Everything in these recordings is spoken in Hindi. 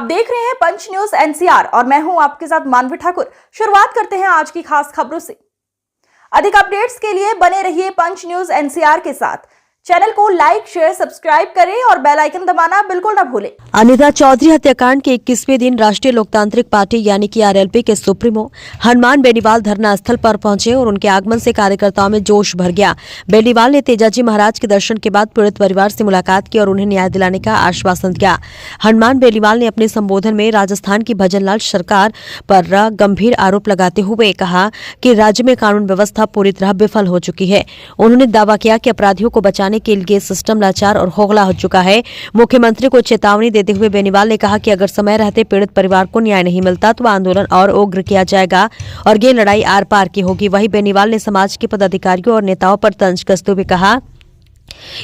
देख रहे हैं पंच न्यूज एनसीआर और मैं हूं आपके साथ मानवी ठाकुर। शुरुआत करते हैं आज की खास खबरों से। अधिक अपडेट्स के लिए बने रहिए पंच न्यूज एनसीआर के साथ। चैनल को लाइक, शेयर, सब्सक्राइब करें और बेल आइकन दबाना बिल्कुल न भूलें। अनिता चौधरी हत्याकांड के 21वें दिन राष्ट्रीय लोकतांत्रिक पार्टी यानी कि आरएलपी के सुप्रीमो हनुमान बेनीवाल धरना स्थल पर पहुंचे और उनके आगमन से कार्यकर्ताओं में जोश भर गया। बेनीवाल ने तेजाजी महाराज के दर्शन के बाद पीड़ित परिवार से मुलाकात की और उन्हें न्याय दिलाने का आश्वासन दिया। हनुमान बेनीवाल ने अपने संबोधन में राजस्थान की भजनलाल सरकार पर गंभीर आरोप लगाते हुए कहा कि राज्य में कानून व्यवस्था पूरी तरह विफल हो चुकी है। उन्होंने दावा किया कि अपराधियों को बचाने के लिए सिस्टम लाचार और खोखला हो चुका है। मुख्यमंत्री को चेतावनी देते हुए बेनीवाल ने कहा कि अगर समय रहते पीड़ित परिवार को न्याय नहीं मिलता तो आंदोलन और उग्र किया जाएगा और ये लड़ाई आर पार की होगी। वहीं बेनीवाल ने समाज के पदाधिकारियों और नेताओं पर तंज कसते हुए कहा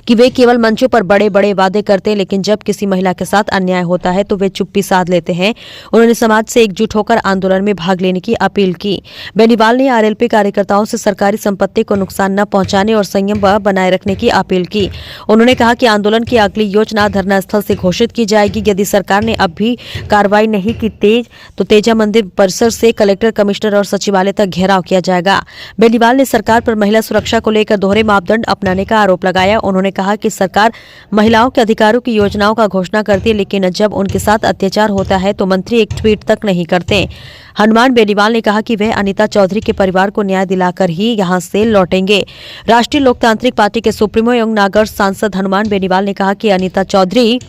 कि वे केवल मंचों पर बड़े बड़े वादे करते हैं, लेकिन जब किसी महिला के साथ अन्याय होता है तो वे चुप्पी साध लेते हैं। उन्होंने समाज से एकजुट होकर आंदोलन में भाग लेने की अपील की। बेनीवाल ने आरएलपी कार्यकर्ताओं से सरकारी संपत्ति को नुकसान न पहुंचाने और संयम बनाए रखने की अपील की। उन्होंने कहा कि आंदोलन की अगली योजना धरना स्थल से घोषित की जाएगी। यदि सरकार ने अब भी कार्रवाई नहीं की तो तेजा मंदिर परिसर से कलेक्टर, कमिश्नर और सचिवालय तक घेराव किया जाएगा। बेनीवाल ने सरकार पर महिला सुरक्षा को लेकर दोहरे मापदंड अपनाने का आरोप लगाया। उन्होंने कहा कि सरकार महिलाओं के अधिकारों की योजनाओं का घोषणा करती है, लेकिन जब उनके साथ अत्याचार होता है तो मंत्री एक ट्वीट तक नहीं करते। हनुमान बेनीवाल ने कहा कि वह अनिता चौधरी के परिवार को न्याय दिलाकर ही यहां से लौटेंगे। राष्ट्रीय लोकतांत्रिक पार्टी के सुप्रीमो एवं नागौर सांसद हनुमान बेनीवाल ने कहा कि अनिता चौधरी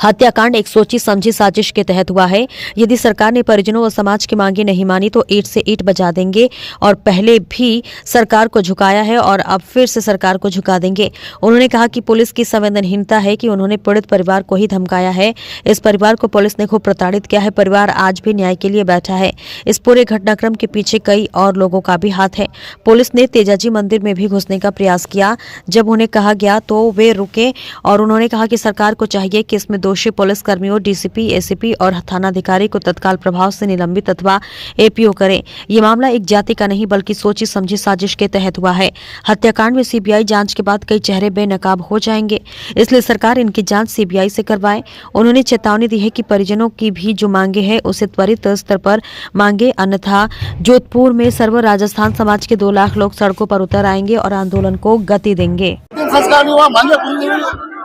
हत्याकांड एक सोची समझी साजिश के तहत हुआ है। यदि सरकार ने परिजनों और समाज की मांगे नहीं मानी तो ईंट से ईंट बजा देंगे और पहले भी सरकार को झुकाया है और अब फिर से सरकार को झुका देंगे। उन्होंने कहा कि पुलिस की संवेदनहीनता है कि उन्होंने पीड़ित परिवार को ही धमकाया है। इस परिवार को पुलिस ने खूब प्रताड़ित किया है। परिवार आज भी न्याय के लिए बैठा है। इस पूरे घटनाक्रम के पीछे कई और लोगों का भी हाथ है। पुलिस ने तेजाजी मंदिर में भी घुसने का प्रयास किया। जब उन्हें कहा गया तो वे रुके और उन्होंने कहा कि सरकार को चाहिए कि इसमें दोषी पुलिस कर्मियों, डीसीपी, एसीपी और थानाधिकारी को तत्काल प्रभाव से निलंबित अथवा एपीओ करें। ये मामला एक जाति का नहीं बल्कि सोची समझी साजिश के तहत हुआ है। हत्याकांड में सीबीआई जांच के बाद कई चेहरे बेनकाब हो जाएंगे, इसलिए सरकार इनकी जांच सीबीआई से करवाए। उन्होंने चेतावनी दी है कि परिजनों की भी जो मांगे हैं उसे त्वरित स्तर पर मांगे, अन्यथा जोधपुर में सर्व राजस्थान समाज के 2 लाख लोग सड़कों पर उतर आएंगे और आंदोलन को गति देंगे।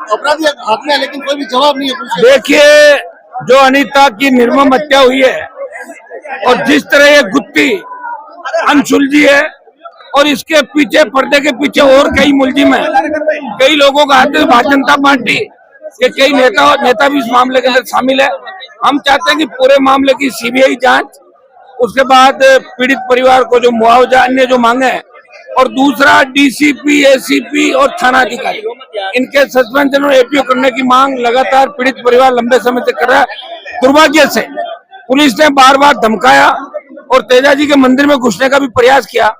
अपराधी हाथ में है, लेकिन कोई भी जवाब नहीं है। देखिए, जो अनीता की निर्मम हत्या हुई है और जिस तरह ये गुत्थी अनसुलझी है और इसके पीछे, पर्दे के पीछे और कई मुलजिम है, कई लोगों का हाथ है। भारतीय जनता पार्टी के कई नेता भी इस मामले के अंदर शामिल है। हम चाहते हैं कि पूरे मामले की सीबीआई जांच, उसके बाद पीड़ित परिवार को जो मुआवजा, अन्य जो मांगे है, और दूसरा डीसीपी, एसीपी और थानाधिकारी इनके सस्पेंशन और एपीओ करने की मांग लगातार पीड़ित परिवार लंबे समय से कर रहा है। दुर्भाग्य से पुलिस ने बार बार धमकाया और तेजाजी के मंदिर में घुसने का भी प्रयास किया।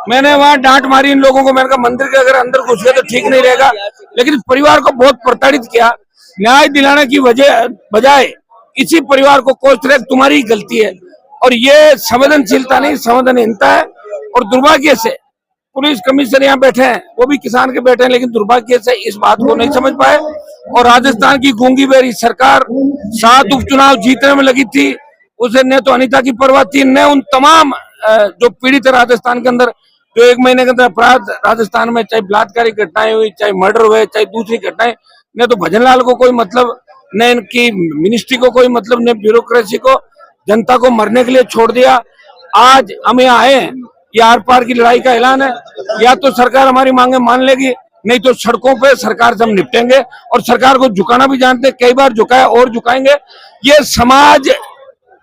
मैंने वहां डांट मारी इन लोगों को। मैंने कहा मंदिर के अगर अंदर घुस गए तो ठीक नहीं रहेगा, लेकिन परिवार को बहुत प्रताड़ित किया। न्याय दिलाने की बजाय इसी परिवार को कोस रहे, तुम्हारी गलती है। और ये संवेदनशीलता नहीं, संवेदनहीनता है। और दुर्भाग्य से पुलिस कमिश्नर यहाँ बैठे हैं, वो भी किसान के बैठे हैं, लेकिन दुर्भाग्य से इस बात को नहीं समझ पाए। और राजस्थान की गूंगी बेरी सरकार 7 उपचुनाव जीतने में लगी थी। उसे न तो अनीता की परवाह थी, न उन तमाम जो पीड़ित है राजस्थान के अंदर, जो 1 महीने के अंदर अपराध राजस्थान में, चाहे बलात्कारी घटनाएं हुई, चाहे मर्डर हुए, चाहे दूसरी घटनाएं, न तो भजनलाल को कोई मतलब, न इनकी मिनिस्ट्री को कोई मतलब, न ब्यूरोक्रेसी को। जनता को मरने के लिए छोड़ दिया। आज हम यहाँ आए हैं, ये आर पार की लड़ाई का ऐलान है। या तो सरकार हमारी मांगे मान लेगी, नहीं तो सड़कों पे सरकार से हम निपटेंगे। और सरकार को झुकाना भी जानते, कई बार झुकाया और झुकाएंगे। ये समाज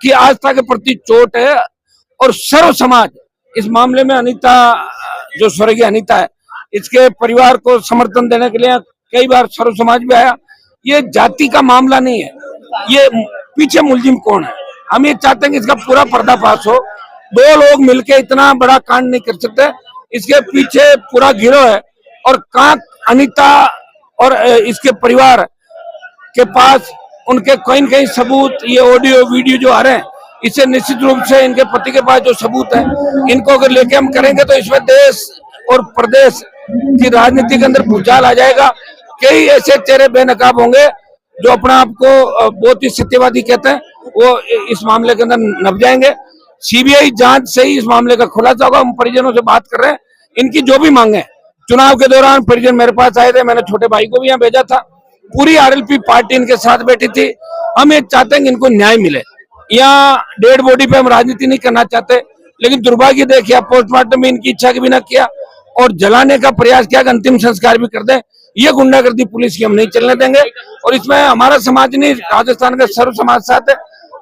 की आस्था के प्रति चोट है और सर्व समाज इस मामले में अनीता, जो स्वर्गीय अनीता है, इसके परिवार को समर्थन देने के लिए कई बार सर्व समाज भी आया। ये जाति का मामला नहीं है, ये पीछे मुलजिम कौन है। हम ये चाहते हैं कि इसका पूरा पर्दाफाश हो। 2 लोग मिलके इतना बड़ा कांड नहीं कर सकते, इसके पीछे पूरा गिरोह है। और कहाँ अनीता और इसके परिवार के पास उनके कहीं न कहीं सबूत, ये ऑडियो वीडियो जो आ रहे हैं, इससे निश्चित रूप से इनके पति के पास जो सबूत है, इनको अगर लेके हम करेंगे तो इसमें देश और प्रदेश की राजनीति के अंदर भूचाल आ जाएगा। कई ऐसे चेहरे बेनकाब होंगे जो अपना आपको बहुत ही सत्यवादी कहते हैं, वो इस मामले के अंदर नप जाएंगे। सीबीआई जांच से ही इस मामले का खुलासा होगा। हम परिजनों से बात कर रहे हैं, इनकी जो भी मांगे, चुनाव के दौरान परिजन मेरे पास आए थे, मैंने छोटे भाई को भी यहाँ भेजा था, पूरी आरएलपी पार्टी इनके साथ बैठी थी। हम ये चाहते हैं कि इनको न्याय मिले। यहाँ डेड बॉडी पे हम राजनीति नहीं करना चाहते, लेकिन दुर्भाग्य देखिए पोस्टमार्टम में इनकी इच्छा के बिना किया और जलाने का प्रयास किया कि अंतिम संस्कार भी कर दें। ये गुंडागर्दी पुलिस की हम नहीं चलने देंगे और इसमें हमारा समाज नहीं, राजस्थान का सर्व समाज साथ है।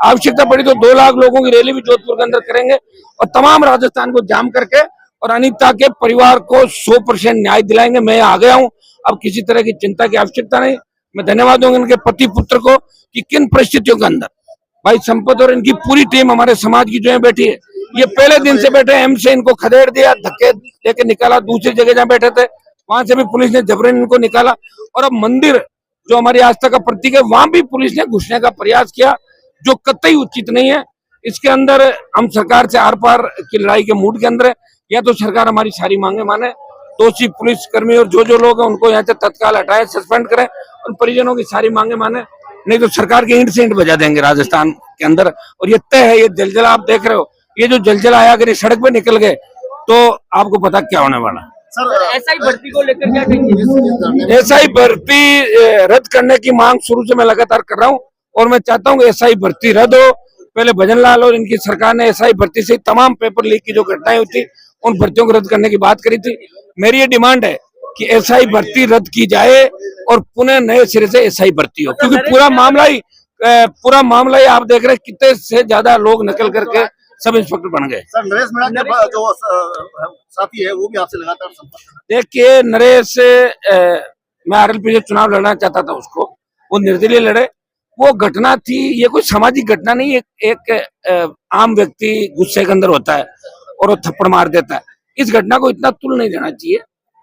आवश्यकता पड़ी तो 2 लाख लोगों की रैली भी जोधपुर के अंदर करेंगे और तमाम राजस्थान को जाम करके और अनीता के परिवार को 100% न्याय दिलाएंगे। मैं आ गया हूं, अब किसी तरह की चिंता की आवश्यकता नहीं। मैं धन्यवाद दूंगा इनके पति पुत्र को कि किन परिस्थितियों के अंदर भाई संपत और इनकी पूरी टीम हमारे समाज की जो है बैठी है। ये पहले दिन से बैठे, एम से इनको खदेड़ दिया, धक्के देके निकाला, दूसरी जगह जहाँ बैठे थे वहां से भी पुलिस ने जबरन इनको निकाला और अब मंदिर जो हमारी आस्था का प्रतीक है वहां भी पुलिस ने घुसने का प्रयास किया, जो कतई उचित नहीं है। इसके अंदर हम सरकार से आर पार की लड़ाई के मूड के अंदर है। या तो सरकार हमारी सारी मांगे माने, दोषी पुलिस कर्मी और जो लोग हैं उनको यहाँ से तत्काल हटाए, सस्पेंड करें और परिजनों की सारी मांगे माने, नहीं तो सरकार के ईंट से ईंट बजा देंगे राजस्थान के अंदर। और ये तय है, ये जलजला आप देख रहे हो, ये जो जलजला आया अगर ये सड़क पे निकल गए तो आपको पता क्या होने वाला। सर एसआई भर्ती को लेकर क्या कहेंगे? एसआई भर्ती रद्द करने की मांग शुरू से मैं लगातार कर रहा हूं और मैं चाहता हूं कि एसआई भर्ती रद्द हो। पहले भजनलाल और इनकी सरकार ने एसआई भर्ती से तमाम पेपर लीक की जो घटनाएं हुई थी उन भर्तियों को रद्द करने की बात करी थी। मेरी ये डिमांड है कि एसआई भर्ती रद्द की जाए और पुनः नए सिरे से एसआई भर्ती हो, क्योंकि पूरा मामला ही आप देख रहे हैं कितने से ज्यादा लोग निकल करके सब इंस्पेक्टर बन गए। सर नरेश मीणा के जो साथी है वो भी आपसे लगातार संपर्क। देखिए नरेश, मैं आरएलपी से चुनाव लड़ना चाहता था, उसको वो निर्दलीय लड़े। वो घटना थी, ये कोई सामाजिक घटना नहीं, एक आम व्यक्ति गुस्से के अंदर होता है और वो थप्पड़ मार देता है। इस घटना को इतना तुल नहीं देना चाहिए।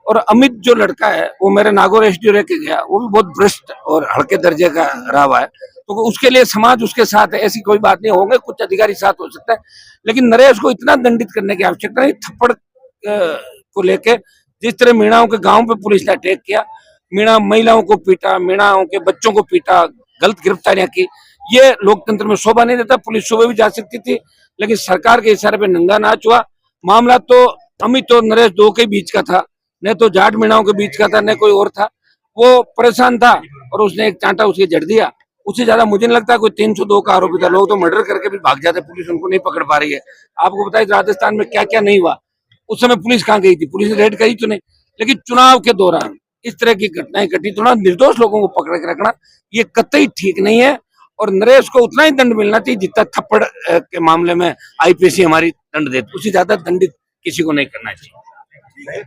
और अमित जो लड़का है वो मेरे नागौर एसडीओ रह के गया, वो भी बहुत भ्रष्ट और हल्के दर्जे का रहा हुआ है, तो उसके लिए समाज उसके साथ है, ऐसी कोई बात नहीं। होंगे कुछ अधिकारी साथ हो सकता है, लेकिन नरेश को इतना दंडित करने की आवश्यकता नहीं। थप्पड़ को लेके जिस तरह मीणाओं के गांव पे पुलिस ने अटैक किया, मीणा महिलाओं को पीटा, मीणाओं के बच्चों को पीटा, गलत गिरफ्तारियां की, ये लोकतंत्र में शोभा नहीं देता। पुलिस सुबह भी जा सकती थी, लेकिन सरकार के इशारे पे नंगा नाच हुआ। मामला तो अमित और नरेश दो के बीच का था, न तो जाट मीणाओं के बीच का था, न कोई और था। वो परेशान था और उसने एक चांटा उसके जड़ दिया। उससे ज्यादा मुझे नहीं लगता कोई 302 का आरोपी था। लोग तो मर्डर करके भी भाग जाते, पुलिस उनको नहीं पकड़ पा रही है। आपको बताइए राजस्थान में क्या क्या नहीं हुआ, उस समय पुलिस कहाँ गई थी? पुलिस ने रेड करी तो नहीं। लेकिन चुनाव के दौरान इस तरह की घटनाएं घटी, थोड़ा निर्दोष लोगों को पकड़ के रखना ये कतई ठीक नहीं है। और नरेश को उतना ही दंड मिलना चाहिए जितना थप्पड़ के मामले में आईपीसी हमारी दंड देती, उससे ज्यादा दंडित किसी को नहीं करना चाहिए।